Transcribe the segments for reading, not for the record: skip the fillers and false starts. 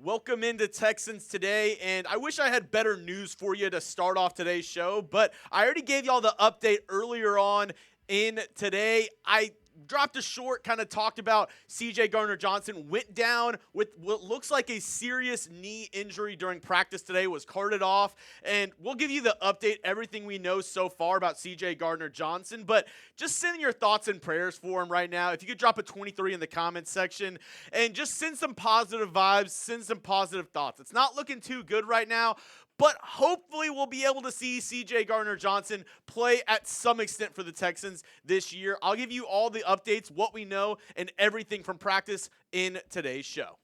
Welcome into Texans Today, and I wish I had better news for you to start off today's show, but I already gave y'all the update earlier on in today. I dropped a short, kind of talked about CJ Gardner-Johnson, went down with what looks like a serious knee injury during practice today, was carted off, and we'll give you the update, everything we know so far about CJ Gardner-Johnson, but just send your thoughts and prayers for him right now. If you could drop a 23 in the comments section, and just send some positive vibes, send some positive thoughts. It's not looking too good right now, but hopefully we'll be able to see CJ Gardner-Johnson play at some extent for the Texans this year. I'll give you all the updates, what we know, and everything from practice in today's show.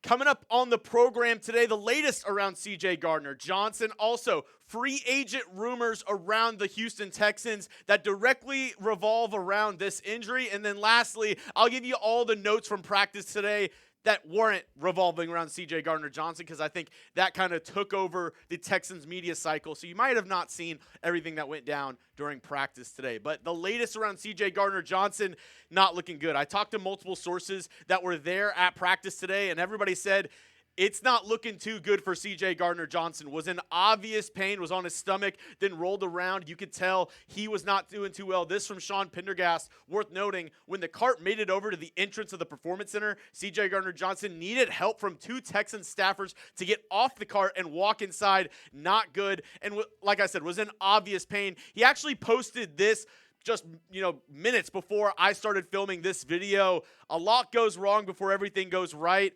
Coming up on the program today, the latest around CJ Gardner-Johnson. Also, free agent rumors around the Houston Texans that directly revolve around this injury. And then lastly, I'll give you all the notes from practice today that weren't revolving around CJ Gardner-Johnson, because I think that kind of took over the Texans media cycle. So you might have not seen everything that went down during practice today. But the latest around CJ Gardner-Johnson, not looking good. I talked to multiple sources that were there at practice today, and everybody said it's not looking too good for CJ Gardner-Johnson. Was in obvious pain, was on his stomach, then rolled around. You could tell he was not doing too well. This from Sean Pendergast, worth noting. When the cart made it over to the entrance of the Performance Center, CJ Gardner-Johnson needed help from two Texans staffers to get off the cart and walk inside. Not good. And like I said, was in obvious pain. He actually posted this just, minutes before I started filming this video. A lot goes wrong before everything goes right.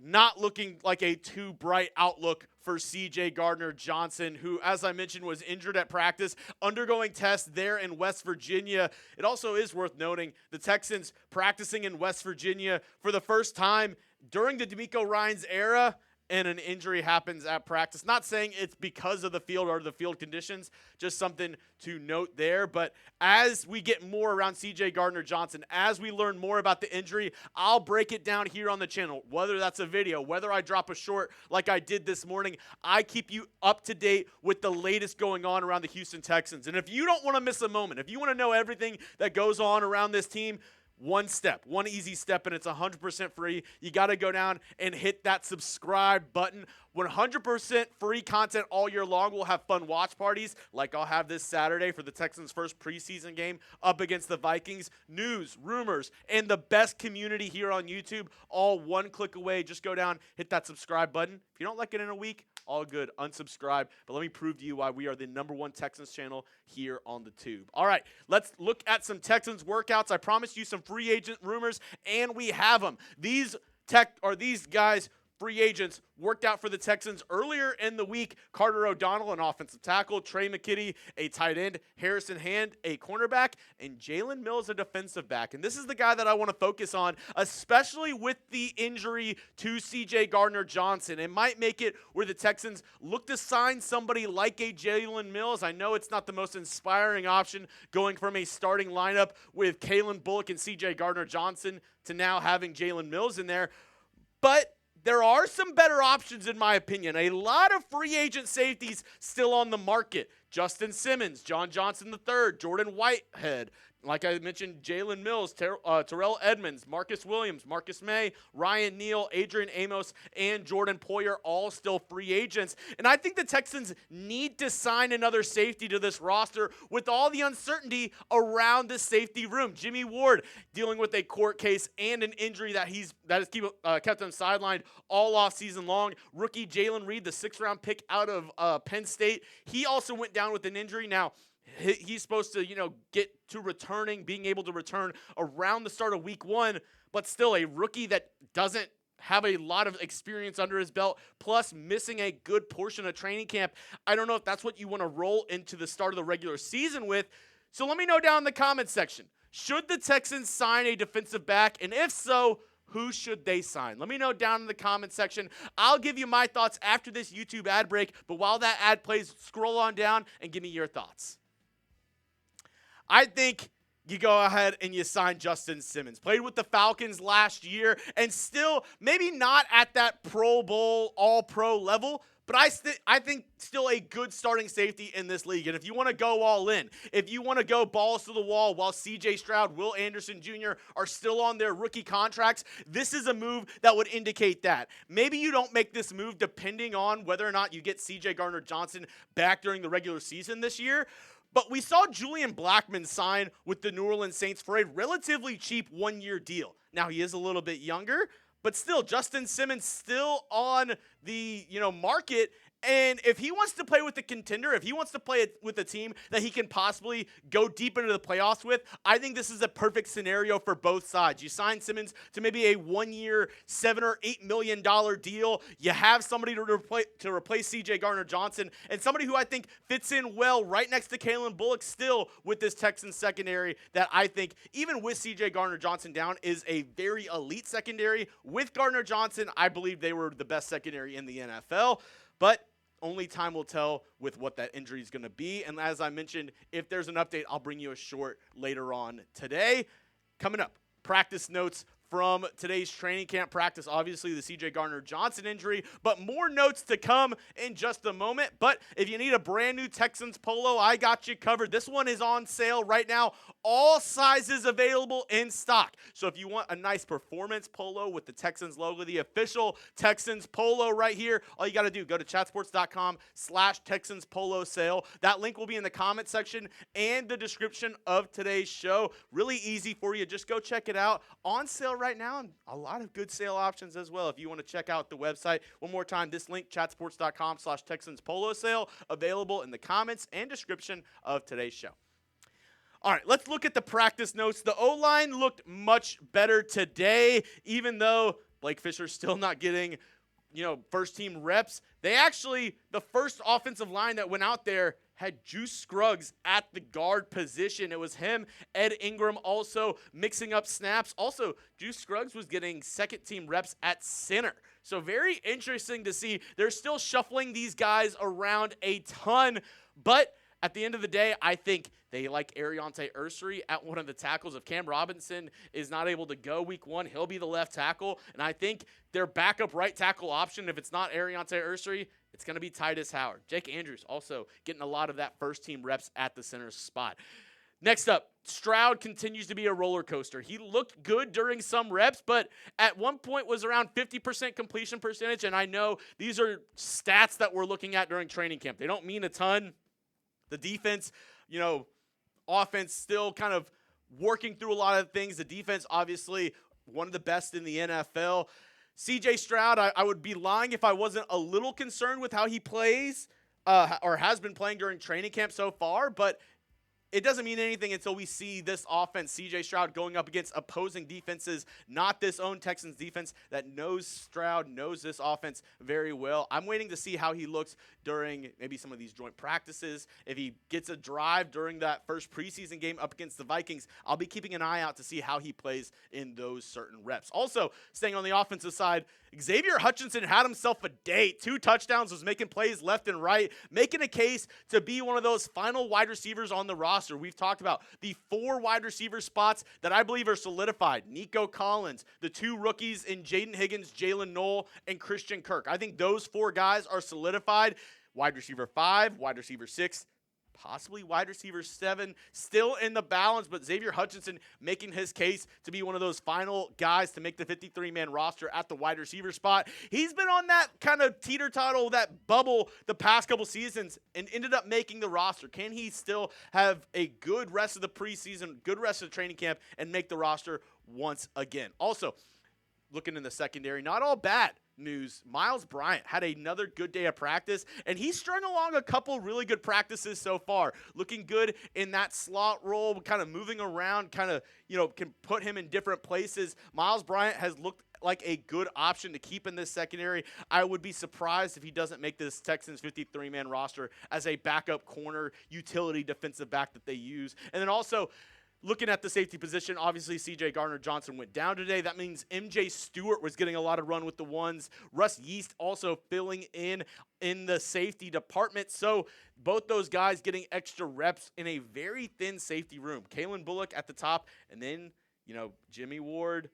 Not looking like a too bright outlook for CJ Gardner-Johnson, who, as I mentioned, was injured at practice, undergoing tests there in West Virginia. It also is worth noting the Texans practicing in West Virginia for the first time during the DeMeco Ryans era, and an injury happens at practice. Not saying it's because of the field or the field conditions, just something to note there. But as we get more around CJ Gardner-Johnson, as we learn more about the injury, I'll break it down here on the channel, whether that's a video, whether I drop a short like I did this morning. I keep you up to date with the latest going on around the Houston Texans. And if you don't want to miss a moment, if you want to know everything that goes on around this team, one easy step, and it's 100% free. You got to go down and hit that subscribe button. 100% free content all year long. We'll have fun watch parties like I'll have this Saturday for the Texans' first preseason game up against the Vikings. News, rumors, and the best community here on YouTube, all one click away. Just go down, hit that subscribe button. If you don't like it in a week, all good, unsubscribe. But let me prove to you why we are the #1 Texans channel here on the tube. All right, let's look at some Texans workouts. I promised you some free agent rumors, and we have them. These guys, free agents, worked out for the Texans earlier in the week. Carter O'Donnell, an offensive tackle, Trey McKitty, a tight end, Harrison Hand, a cornerback, and Jalen Mills, a defensive back. And this is the guy that I want to focus on, especially with the injury to CJ Gardner-Johnson. It might make it where the Texans look to sign somebody like a Jalen Mills. I know it's not the most inspiring option going from a starting lineup with Kalen Bullock and CJ Gardner-Johnson to now having Jalen Mills in there, but there are some better options, in my opinion. A lot of free agent safeties still on the market. Justin Simmons, John Johnson III, Jordan Whitehead. Like I mentioned, Jalen Mills, Terrell Edmunds, Marcus Williams, Marcus Maye, Ryan Neal, Adrian Amos, and Jordan Poyer, all still free agents. And I think the Texans need to sign another safety to this roster with all the uncertainty around the safety room. Jimmy Ward dealing with a court case and an injury that has kept him sidelined all offseason long. Rookie Jalen Reed, the 6th-round pick out of Penn State, he also went down with an injury. Now, he's supposed to, get to being able to return around the start of week 1, but still a rookie that doesn't have a lot of experience under his belt, plus missing a good portion of training camp. I don't know if that's what you want to roll into the start of the regular season with. So let me know down in the comments section. Should the Texans sign a defensive back? And if so, who should they sign? Let me know down in the comment section. I'll give you my thoughts after this YouTube ad break, but while that ad plays, scroll on down and give me your thoughts. I think you go ahead and you sign Justin Simmons. Played with the Falcons last year and still maybe not at that Pro Bowl, All-Pro level, but I think still a good starting safety in this league. And if you want to go all in, if you want to go balls to the wall while C.J. Stroud, Will Anderson Jr. are still on their rookie contracts, this is a move that would indicate that. Maybe you don't make this move depending on whether or not you get C.J. Gardner-Johnson back during the regular season this year. But we saw Julian Blackmon sign with the New Orleans Saints for a relatively cheap one-year deal. Now, he is a little bit younger, but still, Justin Simmons still on the market. And if he wants to play with a contender, if he wants to play with a team that he can possibly go deep into the playoffs with, I think this is a perfect scenario for both sides. You sign Simmons to maybe a one-year, $7 or $8 million deal. You have somebody to replace C.J. Gardner-Johnson, and somebody who I think fits in well right next to Kalen Bullock still with this Texans secondary that I think, even with C.J. Gardner-Johnson down, is a very elite secondary. With Gardner-Johnson, I believe they were the best secondary in the NFL. But only time will tell with what that injury is going to be. And as I mentioned, if there's an update, I'll bring you a short later on today. Coming up, practice notes from today's training camp practice. Obviously, the C.J. Gardner-Johnson injury, but more notes to come in just a moment. But if you need a brand new Texans polo, I got you covered. This one is on sale right now. All sizes available in stock. So if you want a nice performance polo with the Texans logo, the official Texans polo right here, all you got to do, go to chatsports.com/Texans polo sale. That link will be in the comment section and the description of today's show. Really easy for you. Just go check it out. On sale right now, and a lot of good sale options as well if you want to check out the website. One more time, this link, chatsports.com/Texans polo sale, available in the comments and description of today's show. All right, let's look at the practice notes. The O-line looked much better today, even though Blake Fisher's still not getting, first-team reps. The first offensive line that went out there had Juice Scruggs at the guard position. It was him, Ed Ingram also mixing up snaps. Also, Juice Scruggs was getting second-team reps at center. So very interesting to see. They're still shuffling these guys around a ton, but at the end of the day, I think they like Ariante Ursery at one of the tackles. If Cam Robinson is not able to go week one, he'll be the left tackle. And I think their backup right tackle option, if it's not Ariante Ursery, it's going to be Titus Howard. Jake Andrews also getting a lot of that first-team reps at the center spot. Next up, Stroud continues to be a roller coaster. He looked good during some reps, but at one point was around 50% completion percentage. And I know these are stats that we're looking at during training camp. They don't mean a ton. The defense, offense still kind of working through a lot of things. The defense, obviously, one of the best in the NFL. C.J. Stroud, I would be lying if I wasn't a little concerned with how he plays or has been playing during training camp so far, but it doesn't mean anything until we see this offense, C.J. Stroud, going up against opposing defenses, not this own Texans defense that knows Stroud, knows this offense very well. I'm waiting to see how he looks during maybe some of these joint practices. If he gets a drive during that first preseason game up against the Vikings, I'll be keeping an eye out to see how he plays in those certain reps. Also, staying on the offensive side, Xavier Hutchinson had himself a day. 2 touchdowns, was making plays left and right, making a case to be one of those final wide receivers on the roster. We've talked about the 4 wide receiver spots that I believe are solidified. Nico Collins, the 2 rookies in Jaden Higgins, Jalen Knoll, and Christian Kirk. I think those 4 guys are solidified. Wide receiver 5, wide receiver 6, possibly wide receiver 7, still in the balance, but Xavier Hutchinson making his case to be one of those final guys to make the 53-man roster at the wide receiver spot. He's been on that kind of teeter-totter, that bubble the past couple seasons and ended up making the roster. Can he still have a good rest of the preseason, good rest of the training camp, and make the roster once again? Also, looking in the secondary, not all bad news. Miles Bryant had another good day of practice, and he's strung along a couple really good practices so far. Looking good in that slot role, kind of moving around, kind of, can put him in different places. Miles Bryant has looked like a good option to keep in this secondary. I would be surprised if he doesn't make this Texans 53-man roster as a backup corner, utility defensive back that they use. And then also, looking at the safety position, obviously C.J. Gardner-Johnson went down today. That means M.J. Stewart was getting a lot of run with the ones. Russ Yeast also filling in the safety department. So both those guys getting extra reps in a very thin safety room. Kalen Bullock at the top, and then, Jimmy Ward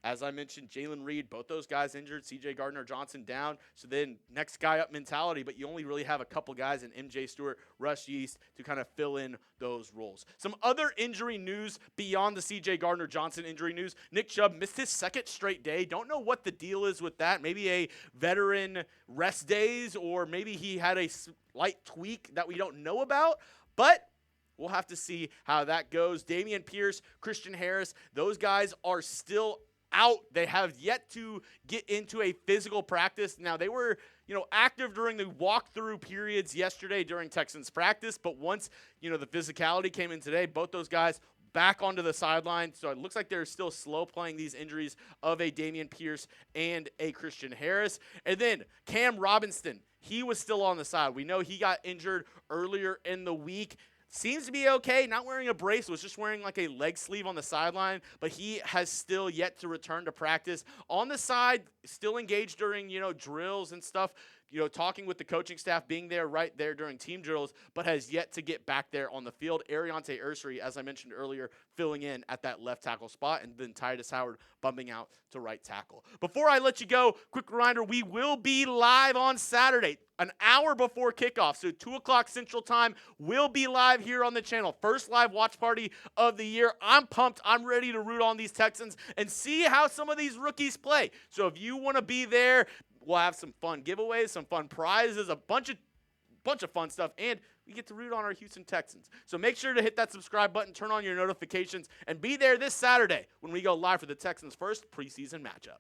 as I mentioned, Jalen Reed, both those guys injured, C.J. Gardner-Johnson down. So then next guy up mentality, but you only really have a couple guys in M.J. Stewart, Rush Yeast to kind of fill in those roles. Some other injury news beyond the C.J. Gardner-Johnson injury news. Nick Chubb missed his second straight day. Don't know what the deal is with that. Maybe a veteran rest days, or maybe he had a slight tweak that we don't know about, but we'll have to see how that goes. Dameon Pierce, Christian Harris, those guys are still out. They have yet to get into a physical practice. Now, they were, active during the walkthrough periods yesterday during Texans practice, but once, the physicality came in today, both those guys back onto the sideline. So it looks like they're still slow playing these injuries of a Dameon Pierce and a Christian Harris. And then Cam Robinson, he was still on the side. We know he got injured earlier in the week. Seems to be okay, not wearing a brace, was just wearing like a leg sleeve on the sideline, but he has still yet to return to practice. On the side, still engaged during, drills and stuff, talking with the coaching staff, being there right there during team drills, but has yet to get back there on the field. Ariante Ursery, as I mentioned earlier, filling in at that left tackle spot, and then Titus Howard bumping out to right tackle. Before I let you go, quick reminder, we will be live on Saturday, an hour before kickoff, so 2 o'clock Central Time. We'll be live here on the channel. First live watch party of the year. I'm pumped. I'm ready to root on these Texans and see how some of these rookies play. So if you want to be there, we'll have some fun giveaways, some fun prizes, a bunch of fun stuff, and we get to root on our Houston Texans. So make sure to hit that subscribe button, turn on your notifications, and be there this Saturday when we go live for the Texans' first preseason matchup.